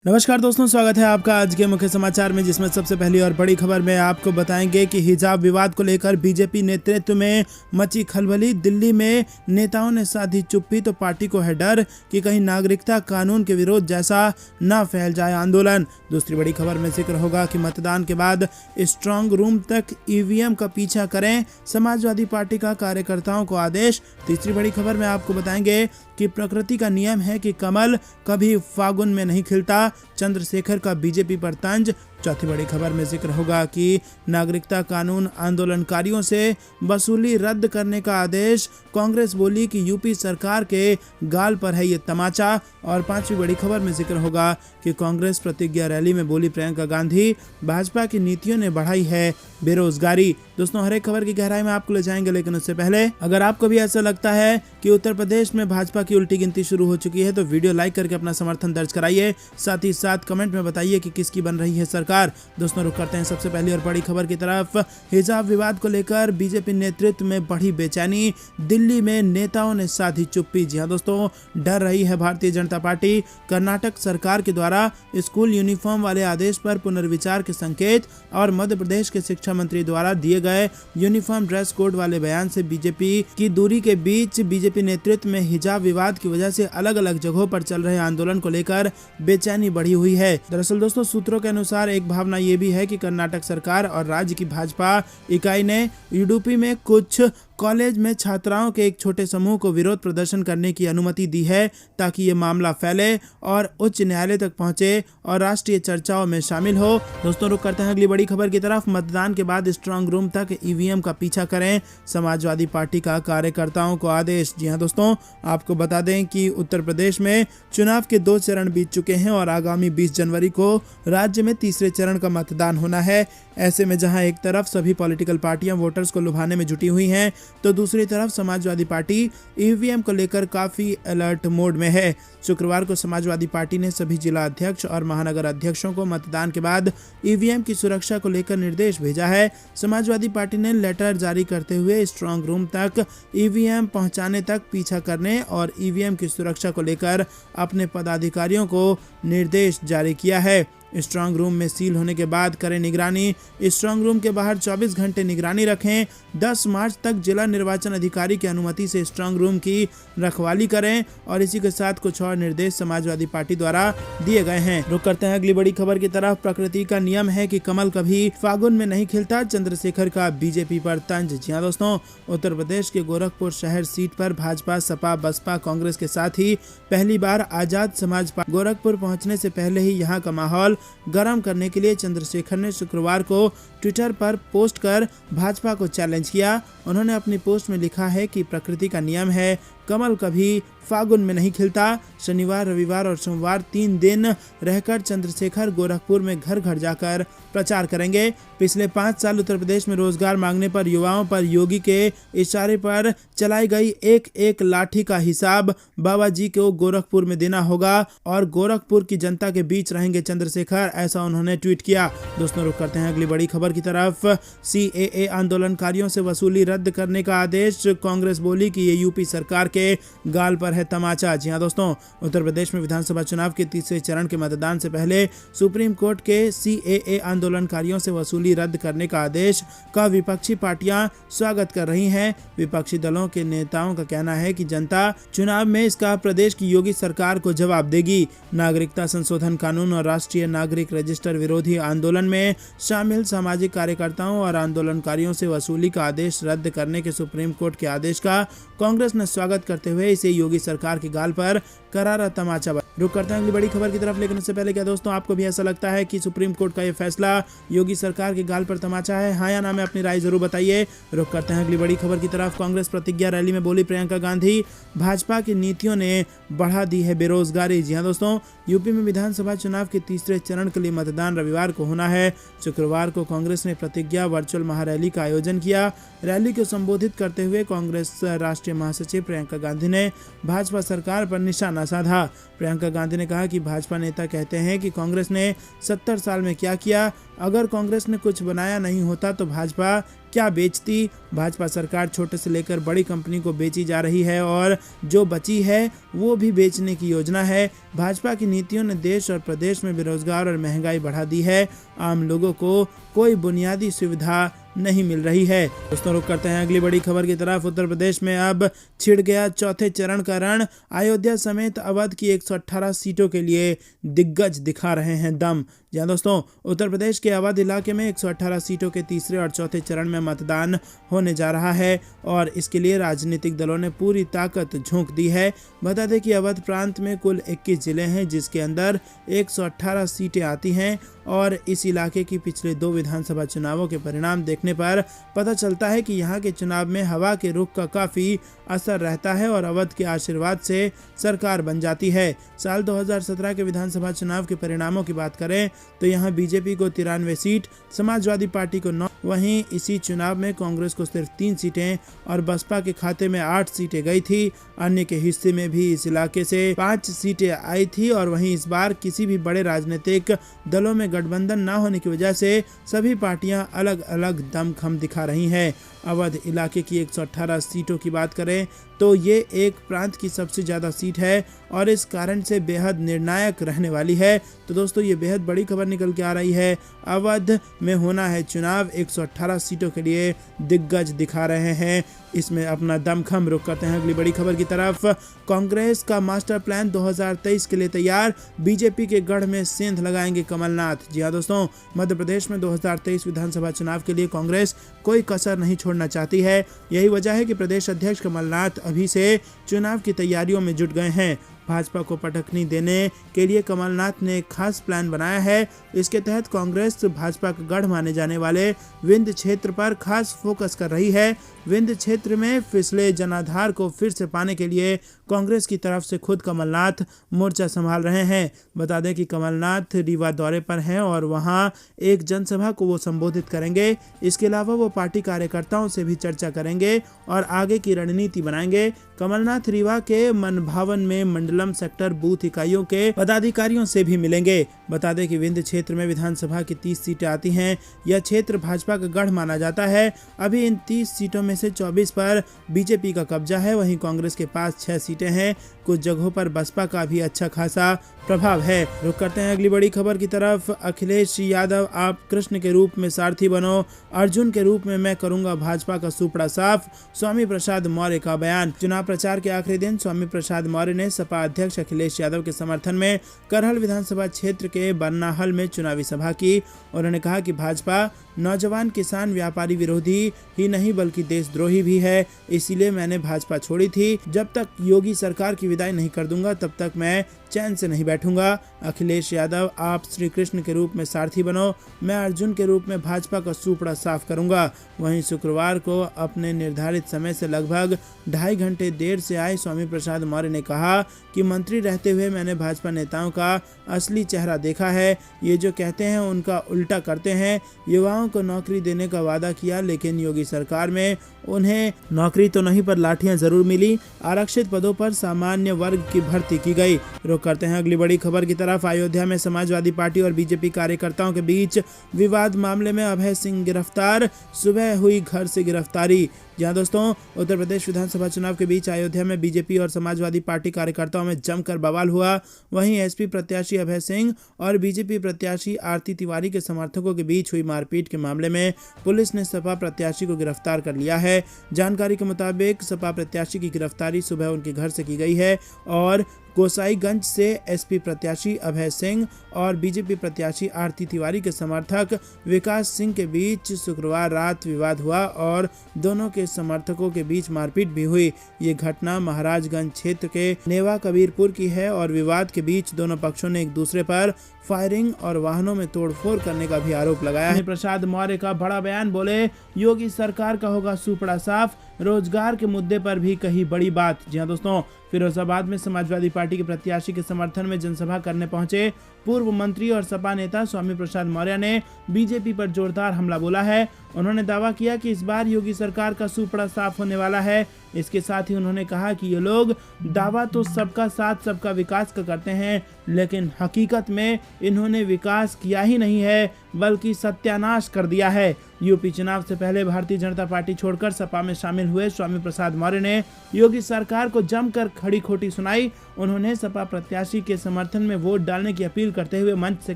नमस्कार दोस्तों, स्वागत है आपका आज के मुख्य समाचार में, जिसमें सबसे पहली और बड़ी खबर में आपको बताएंगे कि हिजाब विवाद को लेकर बीजेपी नेतृत्व में मची खलबली। दिल्ली में नेताओं ने साधी चुप्पी तो पार्टी को है डर कि कहीं नागरिकता कानून के विरोध जैसा ना फैल जाए आंदोलन। दूसरी बड़ी खबर में जिक्र होगा कि मतदान के बाद स्ट्रांग रूम तक ईवीएम का पीछा करें, समाजवादी पार्टी का कार्यकर्ताओं को आदेश। तीसरी बड़ी खबर में आपको बताएंगे कि प्रकृति का नियम है कि कमल कभी फागुन में नहीं खिलता, चंद्रशेखर का बीजेपी पर तंज। चौथी बड़ी खबर में जिक्र होगा कि नागरिकता कानून आंदोलनकारियों से वसूली रद्द करने का आदेश। कांग्रेस बोली कि यूपी सरकार के गाल पर है ये तमाचा। और पांचवी बड़ी खबर में जिक्र होगा कि कांग्रेस प्रतिज्ञा रैली में बोली प्रियंका गांधी, भाजपा की नीतियों ने बढ़ाई है बेरोजगारी। दोस्तों, हर एक खबर की गहराई में आपको ले जाएंगे, लेकिन उससे पहले अगर आपको भी ऐसा लगता है कि उत्तर प्रदेश में भाजपा की उल्टी गिनती शुरू हो चुकी है तो वीडियो लाइक करके अपना समर्थन दर्ज कराइए। साथ ही साथ कमेंट में बताइए कि किसकी बन रही है सरकार। दोस्तों, रुक करते हैं सबसे पहली और बड़ी खबर की तरफ। हिजाब विवाद को लेकर बीजेपी नेतृत्व में बढ़ी बेचैनी, दिल्ली में नेताओं ने साधी चुप्पी। जी हां दोस्तों, डर रही है भारतीय जनता पार्टी। कर्नाटक सरकार के द्वारा स्कूल यूनिफॉर्म वाले आदेश पर पुनर्विचार के संकेत और मध्य प्रदेश के शिक्षा मंत्री द्वारा दिए गए यूनिफॉर्म ड्रेस कोड वाले बयान से बीजेपी की दूरी के बीच बीजेपी नेतृत्व में हिजाब विवाद की वजह से अलग अलग जगहों पर चल रहे आंदोलन को लेकर बेचैनी बढ़ी हुई है। दरअसल दोस्तों, सूत्रों के अनुसार एक भावना ये भी है कि कर्नाटक सरकार और राज्य की भाजपा इकाई ने यूडीपी में कुछ कॉलेज में छात्राओं के एक छोटे समूह को विरोध प्रदर्शन करने की अनुमति दी है, ताकि ये मामला फैले और उच्च न्यायालय तक पहुंचे और राष्ट्रीय चर्चाओं में शामिल हो। दोस्तों, रुक करते हैं अगली बड़ी खबर की तरफ। मतदान के बाद स्ट्रांग रूम तक ईवीएम का पीछा करें, समाजवादी पार्टी का कार्यकर्ताओं को आदेश। जी हां दोस्तों, आपको बता दें कि उत्तर प्रदेश में चुनाव के 2 चरण बीत चुके हैं और आगामी 20 जनवरी को राज्य में तीसरे चरण का मतदान होना है। ऐसे में जहां एक तरफ सभी पॉलिटिकल पार्टियां वोटर्स को लुभाने में जुटी हुई हैं, तो दूसरी तरफ समाजवादी पार्टी ईवीएम को लेकर काफी अलर्ट मोड में है। शुक्रवार को समाजवादी पार्टी ने सभी जिला अध्यक्ष और महानगर अध्यक्षों को मतदान के बाद ईवीएम की सुरक्षा को लेकर निर्देश भेजा है। समाजवादी पार्टी ने लेटर जारी करते हुए स्ट्रांग रूम तक ईवीएम पहुंचाने तक पीछा करने और ईवीएम की सुरक्षा को लेकर अपने पदाधिकारियों को निर्देश जारी किया है। स्ट्रांग रूम में सील होने के बाद करें निगरानी। स्ट्रांग रूम के बाहर 24 घंटे निगरानी रखें। 10 मार्च तक जिला निर्वाचन अधिकारी की अनुमति से स्ट्रांग रूम की रखवाली करें। और इसी के साथ कुछ और निर्देश समाजवादी पार्टी द्वारा दिए गए हैं। रुक करते हैं अगली बड़ी खबर की तरफ। प्रकृति का नियम है कि कमल कभी फागुन में नहीं खिलता, चंद्रशेखर का बीजेपी पर तंज। जी हां दोस्तों, उत्तर प्रदेश के गोरखपुर शहर सीट पर भाजपा, सपा, बसपा, कांग्रेस के साथ ही पहली बार आजाद समाज पार्टी गोरखपुर पहुंचने से पहले ही यहां का माहौल गर्म करने के लिए चंद्रशेखर ने शुक्रवार को ट्विटर पर पोस्ट कर भाजपा को चैलेंज किया। उन्होंने अपनी पोस्ट में लिखा है कि प्रकृति का नियम है, कमल कभी फागुन में नहीं खिलता। शनिवार, रविवार और सोमवार 3 दिन रहकर चंद्रशेखर गोरखपुर में घर घर जाकर प्रचार करेंगे। पिछले 5 साल उत्तर प्रदेश में रोजगार मांगने पर युवाओं पर योगी के इशारे पर चलाई गई एक लाठी का हिसाब बाबा जी को गोरखपुर में देना होगा और गोरखपुर की जनता के बीच रहेंगे चंद्रशेखर, ऐसा उन्होंने ट्वीट किया। दोस्तों, रुक करते हैं अगली बड़ी खबर की तरफ। सीएए आंदोलनकारियों से वसूली रद्द करने का आदेश। कांग्रेस बोली कि ये यूपी सरकार के गाल पर है तमाचा। जी हां दोस्तों, उत्तर प्रदेश में विधानसभा चुनाव के तीसरे चरण के मतदान से पहले सुप्रीम कोर्ट के सीएए आंदोलनकारियों से वसूली रद्द करने का आदेश का विपक्षी पार्टियां स्वागत कर रही हैं। विपक्षी दलों के नेताओं का कहना है कि जनता चुनाव में इसका प्रदेश की योगी सरकार को जवाब देगी। नागरिकता संशोधन कानून और राष्ट्रीय नागरिक रजिस्टर विरोधी आंदोलन में शामिल सामाजिक कार्यकर्ताओं और आंदोलनकारियों से वसूली का आदेश रद्द करने के सुप्रीम कोर्ट के आदेश का कांग्रेस ने स्वागत करते हुए इसे योगी सरकार के गाल पर करारा तमाचा। रुक करते हैं अगली बड़ी खबर की तरफ, लेकिन उससे पहले क्या दोस्तों, आपको भी ऐसा लगता है कि सुप्रीम कोर्ट का ये फैसला योगी सरकार के गाल पर तमाचा है? हाँ या ना में अपनी राय जरूर बताइए। रुक करते हैं अगली बड़ी खबर की तरफ। कांग्रेस प्रतिज्ञा रैली में बोली प्रियंका गांधी, भाजपा की नीतियों ने बढ़ा दी है बेरोजगारी। जी हां दोस्तों, यूपी में विधानसभा चुनाव के तीसरे चरण के लिए मतदान रविवार को होना है। शुक्रवार को कांग्रेस ने प्रतिज्ञा वर्चुअल महारैली का आयोजन किया। रैली को संबोधित करते हुए कांग्रेस राष्ट्रीय महासचिव प्रियंका प्रियंका गांधी ने भाजपा सरकार पर निशाना साधा। प्रियंका गांधी ने कहा कि भाजपा नेता कहते हैं कि कांग्रेस ने 70 साल में क्या किया, अगर कांग्रेस ने कुछ बनाया नहीं होता तो भाजपा क्या बेचती। भाजपा सरकार छोटे से लेकर बड़ी कंपनी को बेची जा रही है और जो बची है वो भी बेचने की योजना है। भाजपा की नीतियों ने देश और प्रदेश में बेरोजगार और महंगाई बढ़ा दी है। आम लोगों को कोई बुनियादी सुविधा नहीं मिल रही है। दोस्तों रुक करते हैं अगली बड़ी खबर की तरफ। उत्तर प्रदेश में अब छिड़ गया चौथे चरण का रण। अयोध्या समेत अवध की 118 सीटों के लिए दिग्गज दिखा रहे हैं दम। जहाँ दोस्तों उत्तर प्रदेश के अवध इलाके में 118 सीटों के तीसरे और चौथे चरण में मतदान होने जा रहा है और इसके लिए राजनीतिक दलों ने पूरी ताकत झोंक दी है। बता दें कि अवध प्रांत में कुल 21 जिले हैं जिसके अंदर 118 सीटें आती हैं और इस इलाके की पिछले 2 विधानसभा चुनावों के परिणाम देखने पर पता चलता है कि यहाँ के चुनाव में हवा के रुख का काफ़ी असर रहता है और अवध के आशीर्वाद से सरकार बन जाती है। साल 2017 के विधानसभा चुनाव के परिणामों की बात करें तो यहाँ बीजेपी को 93 सीट, समाजवादी पार्टी को 9, वहीं इसी चुनाव में कांग्रेस को सिर्फ 3 सीटें और बसपा के खाते में 8 सीटें गई थी। अन्य के हिस्से में भी इस इलाके से 5 सीटें आई थी और वहीं इस बार किसी भी बड़े राजनीतिक दलों में गठबंधन न होने की वजह से सभी पार्टियां अलग अलग दमखम दिखा रही हैं। अवध इलाके की 118 सीटों की बात करें तो ये एक प्रांत की सबसे ज़्यादा सीट है और इस कारण से बेहद निर्णायक रहने वाली है। तो दोस्तों ये बेहद बड़ी खबर निकल के आ रही है। अवध में होना है चुनाव, 118 सीटों के लिए दिग्गज दिखा रहे हैं इसमें अपना दमखम। रुक करते हैं अगली बड़ी खबर की तरफ। कांग्रेस का मास्टर प्लान 2023 के लिए तैयार, बीजेपी के गढ़ में सेंध लगाएंगे कमलनाथ। जी हाँ दोस्तों, मध्य प्रदेश में 2023 विधानसभा चुनाव के लिए कांग्रेस कोई कसर नहीं छोड़ना चाहती है। यही वजह है कि प्रदेश अध्यक्ष कमलनाथ अभी से चुनाव की तैयारियों में जुट गए हैं। भाजपा को पटखनी देने के लिए कमलनाथ ने एक खास प्लान बनाया है। इसके तहत कांग्रेस भाजपा का गढ़ माने जाने वाले विंध्य क्षेत्र पर खास फोकस कर रही है। विंध्य क्षेत्र में फिसले जनाधार को फिर से पाने के लिए कांग्रेस की तरफ से खुद कमलनाथ मोर्चा संभाल रहे हैं। बता दें कि कमलनाथ रीवा दौरे पर हैं और वहां एक जनसभा को वो संबोधित करेंगे। इसके अलावा वो पार्टी कार्यकर्ताओं से भी चर्चा करेंगे और आगे की रणनीति बनाएंगे। कमलनाथ रीवा के मनभावन में मंडलम सेक्टर बूथ इकाइयों के पदाधिकारियों से भी मिलेंगे। बता दें कि विंध्य क्षेत्र में विधानसभा की 30 सीटें आती हैं। यह क्षेत्र भाजपा का गढ़ माना जाता है। अभी इन 30 सीटों में से 24 पर बीजेपी का कब्जा है, वहीं कांग्रेस के पास 6 सीटें हैं। कुछ जगहों पर बसपा का भी अच्छा खासा प्रभाव है। रुक करते हैं अगली बड़ी खबर की तरफ। अखिलेश यादव, आप कृष्ण के रूप में सारथी बनो, अर्जुन के रूप में मैं करूंगा भाजपा का सुपड़ा साफ, स्वामी प्रसाद मौर्य का बयान। चुनाव प्रचार के आखिरी दिन स्वामी प्रसाद मौर्य ने सपा अध्यक्ष अखिलेश यादव के समर्थन में करहल विधानसभा क्षेत्र के बन्नाहल में चुनावी सभा की। उन्होंने कहा कि भाजपा नौजवान, किसान, व्यापारी विरोधी ही नहीं बल्कि देशद्रोही भी है, इसीलिए मैंने भाजपा छोड़ी थी। जब तक योगी सरकार की विदाई नहीं कर दूंगा तब तक मैं चैन से नहीं बैठूंगा। अखिलेश यादव, आप श्री कृष्ण के रूप में सारथी बनो, मैं अर्जुन के रूप में भाजपा का सुपड़ा साफ करूंगा। वहीं शुक्रवार को अपने निर्धारित समय से लगभग 2.5 घंटे देर से आए स्वामी प्रसाद मौर्य ने कहा कि मंत्री रहते हुए मैंने भाजपा नेताओं का असली चेहरा देखा है। ये जो कहते हैं उनका उल्टा करते हैं। युवाओं को नौकरी देने का वादा किया लेकिन योगी सरकार में उन्हें नौकरी तो नहीं पर लाठियां जरूर मिली। आरक्षित पदों पर सामान्य वर्ग की भर्ती की गई। रुक करते हैं अगली बड़ी खबर की तरफ। अयोध्या में समाजवादी पार्टी और बीजेपी कार्यकर्ताओं के बीच विवाद मामले में अभय सिंह गिरफ्तार, सुबह हुई घर से गिरफ्तारी। जहां दोस्तों उत्तर प्रदेश विधानसभा चुनाव के बीच अयोध्या में बीजेपी और समाजवादी पार्टी कार्यकर्ताओं में जमकर बवाल हुआ। वहीं एसपी प्रत्याशी अभय सिंह और बीजेपी प्रत्याशी आरती तिवारी के समर्थकों के बीच हुई मारपीट के मामले में पुलिस ने सपा प्रत्याशी को गिरफ्तार कर लिया है। जानकारी के मुताबिक सपा प्रत्याशी की गिरफ्तारी सुबह उनके घर से की गई है और गोसाईगंज से एसपी प्रत्याशी अभय सिंह और बीजेपी प्रत्याशी आरती तिवारी के समर्थक विकास सिंह के बीच शुक्रवार रात विवाद हुआ और दोनों के समर्थकों के बीच मारपीट भी हुई। ये घटना महाराजगंज क्षेत्र के नेवा कबीरपुर की है और विवाद के बीच दोनों पक्षों ने एक दूसरे पर फायरिंग और वाहनों में तोड़फोड़ करने का भी आरोप लगाया है। प्रसाद मौर्य का बड़ा बयान, बोले योगी सरकार का होगा सुपड़ा साफ, रोजगार के मुद्दे पर भी कही बड़ी बात। जी हाँ दोस्तों, फिरोजाबाद में समाजवादी पार्टी के प्रत्याशी के समर्थन में जनसभा करने पहुंचे पूर्व मंत्री और सपा नेता स्वामी प्रसाद मौर्य ने बीजेपी पर जोरदार हमला बोला है। उन्होंने दावा किया कि इस बार योगी सरकार का सुपड़ा साफ होने वाला है। इसके साथ ही उन्होंने कहा कि ये लोग दावा तो सबका साथ सबका विकास का करते हैं, लेकिन हकीकत में इन्होंने विकास किया ही नहीं है बल्कि सत्यानाश कर दिया है। यूपी चुनाव से पहले भारतीय जनता पार्टी छोड़कर सपा में शामिल हुए स्वामी प्रसाद मौर्य ने योगी सरकार को जमकर खड़ी खोटी सुनाई। उन्होंने सपा प्रत्याशी के समर्थन में वोट डालने की अपील करते हुए मंच से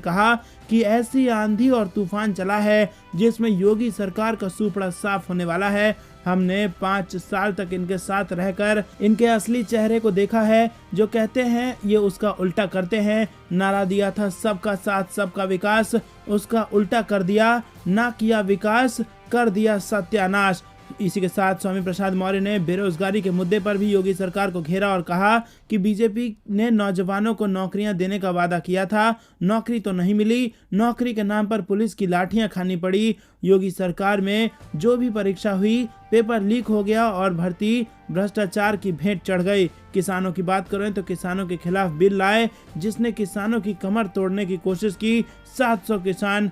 कहा कि ऐसी आंधी और तूफान चला है जिसमें योगी सरकार का सुपड़ा साफ होने वाला है। हमने 5 साल तक इनके साथ रहकर इनके असली चेहरे को देखा है। जो कहते हैं ये उसका उल्टा करते हैं। नारा दिया था सबका साथ सबका विकास, उसका उल्टा कर दिया, ना किया विकास, कर दिया सत्यानाश। इसी के साथ स्वामी प्रसाद मौर्य ने बेरोजगारी के मुद्दे पर भी योगी सरकार को घेरा और कहा कि बीजेपी ने नौजवानों को नौकरियां देने का वादा किया था, नौकरी तो नहीं मिली, नौकरी के नाम पर पुलिस की लाठियां खानी पड़ी। योगी सरकार में जो भी परीक्षा हुई पेपर लीक हो गया और भर्ती भ्रष्टाचार की भेंट चढ़ गई। किसानों की बात करें तो किसानों के खिलाफ बिल लाए जिसने किसानों की कमर तोड़ने की कोशिश की। 700 किसान।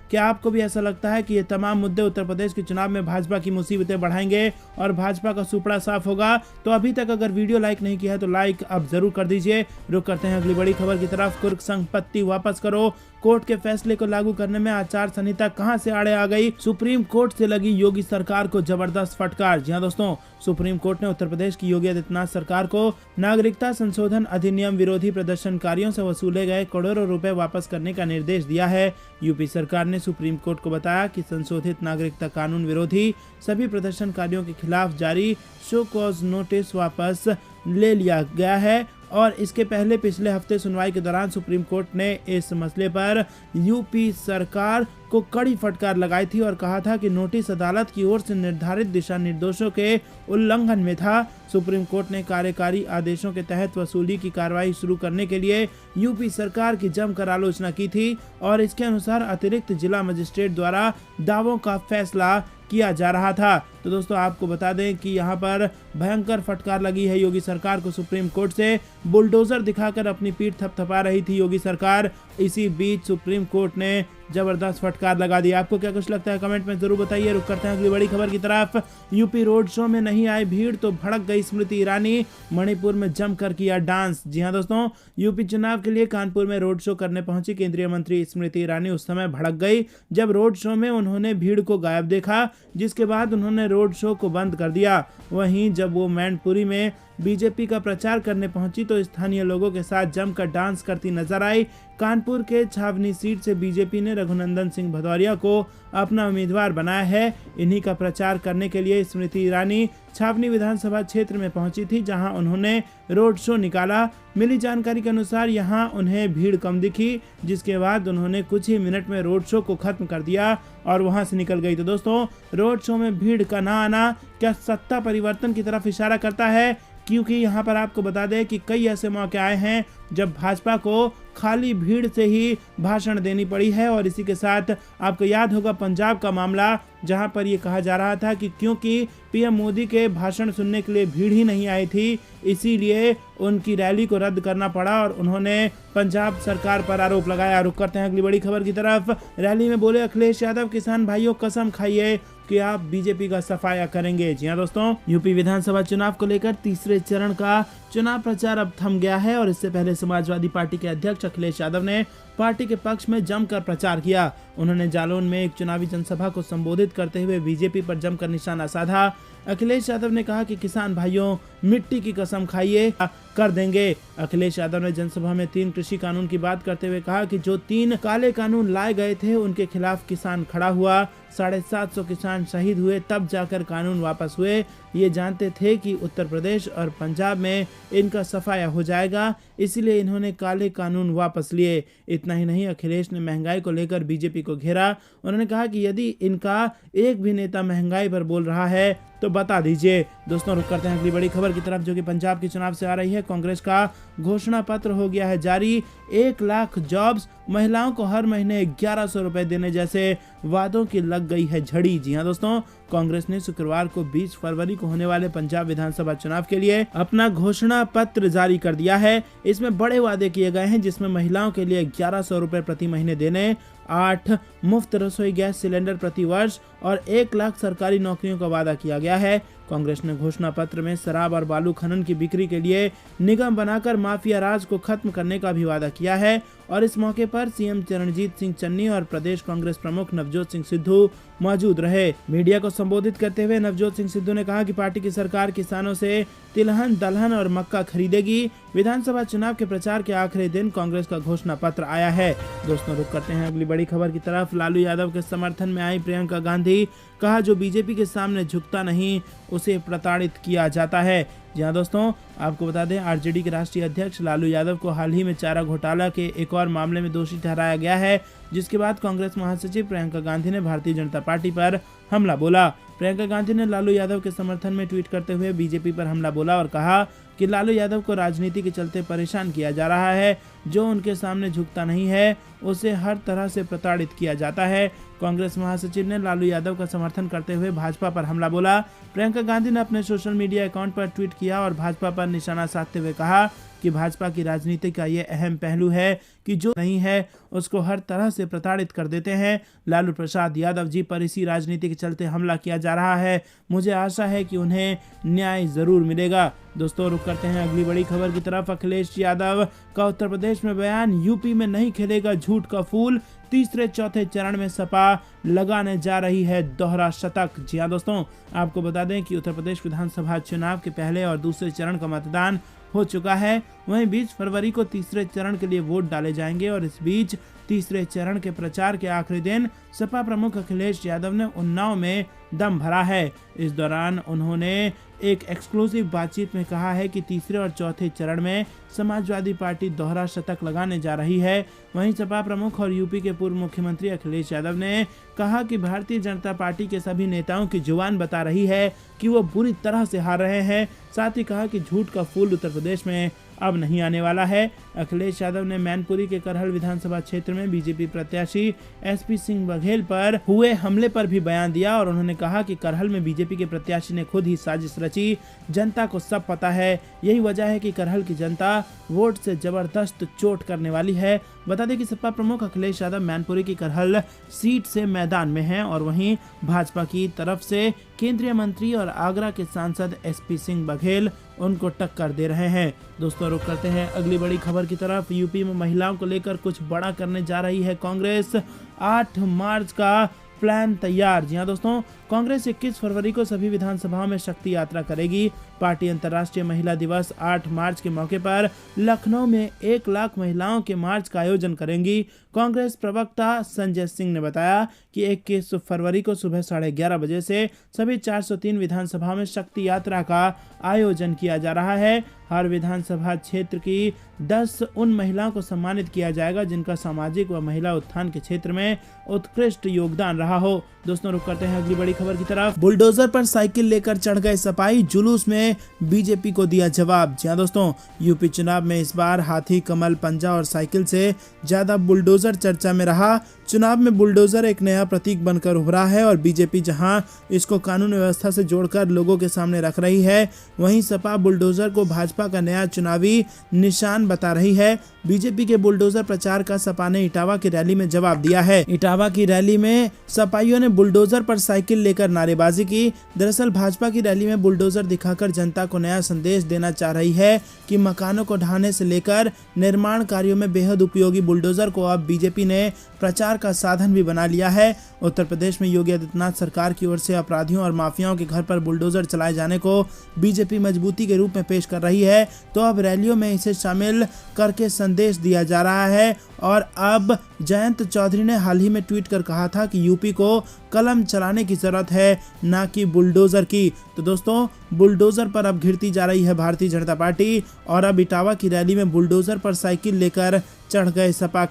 क्या आपको भी ऐसा लगता है कि ये तमाम मुद्दे उत्तर प्रदेश के चुनाव में भाजपा की मुसीबतें बढ़ाएंगे और भाजपा का सुपड़ा साफ होगा? तो अभी तक अगर वीडियो लाइक नहीं किया है तो लाइक अब जरूर कर दीजिए। रुक करते हैं अगली बड़ी खबर की तरफ। कुर्क संपत्ति वापस करो, कोर्ट के फैसले को लागू करने में आचार संहिता कहां से आड़े आ गई? सुप्रीम कोर्ट से लगी योगी सरकार को जबरदस्त फटकार। जी हां दोस्तों, सुप्रीम कोर्ट ने उत्तर प्रदेश की योगी आदित्यनाथ सरकार को नागरिकता संशोधन अधिनियम विरोधी प्रदर्शनकारियों से वसूले गए करोड़ों रुपए वापस करने का निर्देश दिया है। यूपी सरकार ने सुप्रीम कोर्ट को बताया कि संशोधित नागरिकता कानून विरोधी सभी प्रदर्शनकारियों के खिलाफ जारी शो कॉज नोटिस वापस ले लिया गया है और इसके पहले पिछले हफ्ते सुनवाई के दौरान सुप्रीम कोर्ट ने इस मसले पर यूपी सरकार को कड़ी फटकार लगाई थी और कहा था कि नोटिस अदालत की ओर से निर्धारित दिशा निर्देशों के उल्लंघन में था। सुप्रीम कोर्ट ने कार्यकारी आदेशों के तहत वसूली की कार्रवाई शुरू करने के लिए यूपी सरकार की जमकर आलोचना की थी और इसके अनुसार अतिरिक्त जिला मजिस्ट्रेट द्वारा दावों का फैसला किया जा रहा था। तो दोस्तों आपको बता दें कि यहाँ पर भयंकर फटकार लगी है योगी सरकार को सुप्रीम कोर्ट से। बुलडोजर दिखाकर अपनी पीठ थपथपा रही थी योगी सरकार। इसी बीच सुप्रीम कोर्ट ने जबरदस्त फटकार लगा दी। आपको क्या कुछ लगता है कमेंट में जरूर बताइए। रुक करते हैं अगली बड़ी खबर की तरफ। यूपी रोड शो में नहीं आई भीड़ तो भड़क गई स्मृति ईरानी, मणिपुर में जमकर किया डांस। जी हां दोस्तों, यूपी चुनाव के लिए कानपुर में रोड शो करने पहुंची केंद्रीय मंत्री स्मृति ईरानी उस समय भड़क गई जब रोड शो में उन्होंने भीड़ को गायब देखा, जिसके बाद उन्होंने रोड शो को बंद कर दिया। वहीं जब वो मैनपुरी में बीजेपी का प्रचार करने पहुंची तो स्थानीय लोगों के साथ जमकर डांस करती नजर आई। कानपुर के छावनी सीट से बीजेपी ने रघुनंदन सिंह भदौरिया को अपना उम्मीदवार बनाया है। इन्हीं का प्रचार करने के लिए स्मृति ईरानी छावनी विधानसभा क्षेत्र में पहुंची थी, जहां उन्होंने रोड शो निकाला। मिली जानकारी के अनुसार यहां उन्हें भीड़ कम दिखी, जिसके बाद उन्होंने कुछ ही मिनट में रोड शो को खत्म कर दिया और वहां से निकल गई। तो दोस्तों, रोड शो में भीड़ का ना आना क्या सत्ता परिवर्तन की तरफ इशारा करता है? क्योंकि यहाँ पर आपको बता दें कि कई ऐसे मौके आए हैं जब भाजपा को खाली भीड़ से ही भाषण देनी पड़ी है। और इसी के साथ आपको याद होगा पंजाब का मामला, जहां पर ये कहा जा रहा था कि क्योंकि पीएम मोदी के भाषण सुनने के लिए भीड़ ही नहीं आई थी, इसीलिए उनकी रैली को रद्द करना पड़ा और उन्होंने पंजाब सरकार पर आरोप लगाया। रुक करते हैं अगली बड़ी खबर की तरफ। रैली में बोले अखिलेश यादव, किसान भाइयों कसम खाइए कि आप बीजेपी का सफाया करेंगे। जी हां दोस्तों, यूपी विधानसभा चुनाव को लेकर तीसरे चरण का चुनाव प्रचार अब थम गया है और इससे पहले समाजवादी पार्टी के अध्यक्ष अखिलेश यादव ने पार्टी के पक्ष में जमकर प्रचार किया। उन्होंने जालौन में एक चुनावी जनसभा को संबोधित करते हुए बीजेपी पर जमकर निशाना साधा। अखिलेश यादव ने कहा कि किसान भाइयों मिट्टी की कसम खाइए, कर देंगे। अखिलेश यादव ने जनसभा में 3 कृषि कानून की बात करते हुए कहा कि जो 3 काले कानून लाए गए थे उनके खिलाफ किसान खड़ा हुआ। 750 किसान शहीद हुए, तब जाकर कानून वापस हुए। ये जानते थे कि उत्तर प्रदेश और पंजाब में इनका सफाया हो जाएगा, इसलिए इन्होंने काले कानून वापस लिए। इतना ही नहीं, अखिलेश ने महंगाई को लेकर बीजेपी को घेरा। उन्होंने कहा कि यदि इनका एक भी नेता महंगाई पर बोल रहा है तो बता दीजिए। दोस्तों, रुक करते हैं अगली बड़ी खबर की तरफ, जो कि पंजाब के चुनाव से आ रही है। कांग्रेस का घोषणा पत्र हो गया है जारी। 1 लाख जॉब्स, महिलाओं को हर महीने 1100 रुपए देने जैसे वादों की लग गई है झड़ी। जी हां दोस्तों, कांग्रेस ने शुक्रवार को 20 फरवरी को होने वाले पंजाब विधानसभा चुनाव के लिए अपना घोषणा पत्र जारी कर दिया है। इसमें बड़े वादे किए गए हैं, जिसमें महिलाओं के लिए 1100 रुपए प्रति महीने देने, 8 मुफ्त रसोई गैस सिलेंडर प्रति वर्ष और 1 लाख सरकारी नौकरियों का वादा किया गया है। कांग्रेस ने घोषणा पत्र में शराब और बालू खनन की बिक्री के लिए निगम बनाकर माफिया राज को खत्म करने का भी वादा किया है और इस मौके पर सीएम चरणजीत सिंह चन्नी और प्रदेश कांग्रेस प्रमुख नवजोत सिंह सिद्धू मौजूद रहे। मीडिया को संबोधित करते हुए नवजोत सिंह सिद्धू ने कहा कि पार्टी की सरकार किसानों से तिलहन, दलहन और मक्का खरीदेगी। विधानसभा चुनाव के प्रचार के आखिरी दिन कांग्रेस का घोषणा पत्र आया है। दोस्तों, रुक करते हैं अगली बड़ी खबर की तरफ। लालू यादव के समर्थन में आई प्रियंका गांधी, कहा जो बीजेपी के सामने झुकता नहीं उसे प्रताड़ित किया जाता है। जी हाँ दोस्तों, आपको बता दें आरजेडी के राष्ट्रीय अध्यक्ष लालू यादव को हाल ही में चारा घोटाला के एक और मामले में दोषी ठहराया गया है, जिसके बाद कांग्रेस महासचिव प्रियंका गांधी ने भारतीय जनता पार्टी पर हमला बोला। प्रियंका गांधी ने लालू यादव के समर्थन में ट्वीट करते हुए बीजेपी पर हमला बोला और कहा कि लालू यादव को राजनीति के चलते परेशान किया जा रहा है। जो उनके सामने झुकता नहीं है उसे हर तरह से प्रताड़ित किया जाता है। कांग्रेस महासचिव ने लालू यादव का समर्थन करते हुए भाजपा पर हमला बोला। प्रियंका गांधी ने अपने सोशल मीडिया अकाउंट पर ट्वीट किया और भाजपा पर निशाना साधते हुए कहा कि भाजपा की राजनीति का ये अहम पहलू है कि जो नहीं है उसको हर तरह से प्रताड़ित कर देते हैं। लालू प्रसाद यादव जी पर इसी राजनीति के चलते हमला किया जा रहा है। मुझे आशा है कि उन्हें न्याय जरूर मिलेगा। दोस्तों, रुक करते हैं अगली बड़ी खबर की तरफ। अखिलेश यादव का उत्तर प्रदेश में बयान, यूपी में नहीं खिलेगा झूठ का फूल। तीसरे चौथे चरण में सपा लगाने जा रही है दोहरा शतक। जी हाँ दोस्तों, आपको बता दें कि उत्तर प्रदेश विधानसभा चुनाव के पहले और दूसरे चरण का मतदान हो चुका है। वहीं 20 फरवरी को तीसरे चरण के लिए वोट डाले जाएंगे और इस बीच तीसरे चरण के प्रचार के आखिरी दिन सपा प्रमुख अखिलेश यादव ने उन्नाव में दम भरा है। इस दौरान उन्होंने एक एक्सक्लूसिव बातचीत में कहा है कि तीसरे और चौथे चरण में समाजवादी पार्टी दोहरा शतक लगाने जा रही है। वहीं सपा प्रमुख और यूपी के पूर्व मुख्यमंत्री अखिलेश यादव ने कहा कि भारतीय जनता पार्टी के सभी नेताओं की जुबान बता रही है कि वो बुरी तरह से हार रहे हैं। साथ ही कहा कि झूठ का फूल उत्तर प्रदेश में अब नहीं आने वाला है। अखिलेश यादव ने मैनपुरी के करहल विधानसभा क्षेत्र में बीजेपी प्रत्याशी एसपी सिंह बघेल पर हुए हमले पर भी बयान दिया और उन्होंने कहा कि करहल में बीजेपी के प्रत्याशी ने खुद ही साजिश रची। जनता को सब पता है, यही वजह है कि करहल की जनता वोट से जबरदस्त चोट करने वाली है। बता दें कि सपा प्रमुख अखिलेश यादव मैनपुरी की करहल सीट से मैदान में हैं और वहीं भाजपा की तरफ से केंद्रीय मंत्री और आगरा के सांसद एसपी सिंह बघेल उनको टक्कर दे रहे हैं। दोस्तों, रुक करते हैं अगली बड़ी खबर की तरफ। यूपी में महिलाओं को लेकर कुछ बड़ा करने जा रही है कांग्रेस। 8 मार्च का प्लान तैयार। जी हाँ दोस्तों, कांग्रेस 21 फरवरी को सभी विधानसभाओं में शक्ति यात्रा करेगी। पार्टी अंतर्राष्ट्रीय महिला दिवस 8 मार्च के मौके पर लखनऊ में 1 लाख महिलाओं के मार्च का आयोजन करेंगी। कांग्रेस प्रवक्ता संजय सिंह ने बताया कि 21 फरवरी को सुबह 11:30 बजे से सभी 403 विधानसभा में शक्ति यात्रा का आयोजन किया जा रहा है। हर विधानसभा क्षेत्र की 10 उन महिलाओं को सम्मानित किया जाएगा जिनका सामाजिक व महिला उत्थान के क्षेत्र में उत्कृष्ट योगदान रहा हो। दोस्तों, रुक करते हैं अगली बड़ी खबर की तरफ। बुलडोजर पर साइकिल लेकर चढ़ गए सपाई, जुलूस में बीजेपी को दिया जवाब। जी हाँ दोस्तों, यूपी चुनाव में इस बार हाथी, कमल, पंजा और साइकिल से ज्यादा बुलडोजर चर्चा में रहा। चुनाव में बुलडोजर एक नया प्रतीक बनकर उभरा है और बीजेपी जहां इसको कानून व्यवस्था से जोड़कर लोगों के सामने रख रही है, वहीं सपा बुलडोजर को भाजपा का नया चुनावी निशान बता रही है। बीजेपी के बुलडोजर प्रचार का सपा ने इटावा की रैली में जवाब दिया है। इटावा की रैली में सपाइयों ने बुलडोजर पर साइकिल लेकर नारेबाजी की। दरअसल भाजपा की रैली में बुलडोजर दिखाकर जनता को नया संदेश देना चाह रही है कि मकानों को ढहाने से लेकर निर्माण कार्यों में बेहद उपयोगी बुलडोजर को अब बीजेपी ने प्रचार का साधन भी बना लिया है। उत्तर प्रदेश में योगी आदित्यनाथ सरकार की ओर से अपराधियों और माफियाओं के घर पर बुलडोजर चलाए जाने को बीजेपी मजबूती के रूप में पेश कर रही है, तो अब रैलियों में इसे शामिल करके संदेश दिया जा रहा है। और अब जयंत चौधरी ने हाल ही में ट्वीट कर कहा था कि यूपी को कलम चलाने की जरूरत है, ना कि बुलडोजर की। तो दोस्तों, बुलडोजर पर अब घिरती जा रही है भारतीय जनता पार्टी और अब इटावा की रैली में बुलडोजर पर साइकिल लेकर चढ़ गए सपा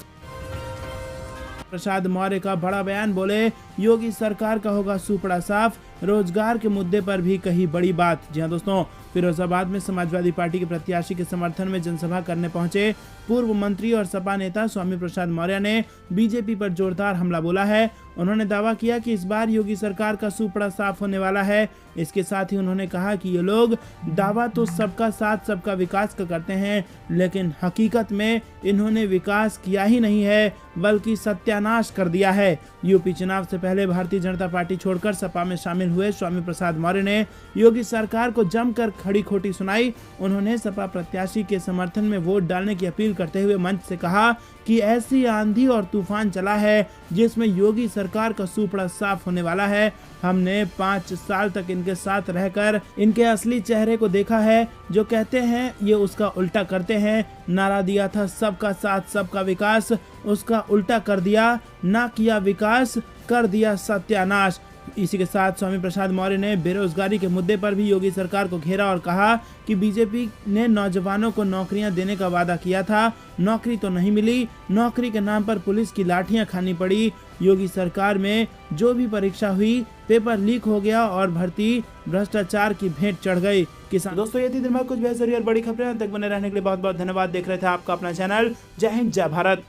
प्रसाद मौर्य का बड़ा बयान, बोले योगी सरकार का होगा सुपड़ा साफ, रोजगार के मुद्दे पर भी कही बड़ी बात। जी हाँ दोस्तों, फिरोजाबाद में समाजवादी पार्टी के प्रत्याशी के समर्थन में जनसभा करने पहुंचे पूर्व मंत्री और सपा नेता स्वामी प्रसाद मौर्य ने बीजेपी पर जोरदार हमला बोला है। उन्होंने दावा किया कि इस बार योगी सरकार का सुपड़ा साफ होने वाला है। इसके साथ ही उन्होंने कहा कि ये लोग दावा तो सबका साथ सबका विकास का करते हैं, लेकिन हकीकत में इन्होंने विकास किया ही नहीं है बल्कि सत्यानाश कर दिया है। यूपी चुनाव से पहले भारतीय जनता पार्टी छोड़कर सपा में शामिल शामिल हुए स्वामी प्रसाद मौर्य ने योगी सरकार को जमकर खड़ी खोटी सुनाई। उन्होंने सपा प्रत्याशी के समर्थन में वोट डालने की अपील करते हुए मंच से कहा कि ऐसी आंधी और तूफान चला है जिसमें योगी सरकार का सुपड़ा साफ होने वाला है। हमने 5 साल तक इनके साथ रहकर इनके असली चेहरे को देखा है। जो कहते हैं ये उसका उल्टा करते हैं। नारा दिया था सबका साथ सबका विकास, उसका उल्टा कर दिया, ना किया विकास, कर दिया सत्यानाश। इसी के साथ स्वामी प्रसाद मौर्य ने बेरोजगारी के मुद्दे पर भी योगी सरकार को घेरा और कहा कि बीजेपी ने नौजवानों को नौकरियां देने का वादा किया था, नौकरी तो नहीं मिली, नौकरी के नाम पर पुलिस की लाठियां खानी पड़ी। योगी सरकार में जो भी परीक्षा हुई पेपर लीक हो गया और भर्ती भ्रष्टाचार की भेंट चढ़ गई। किसान दोस्तों, ये थी दिन भर कुछ बेहतरीन और बड़ी खबरें। तक बने रहने के लिए बहुत बहुत धन्यवाद। देख रहे थे आपका अपना चैनल जय हिंद जय भारत।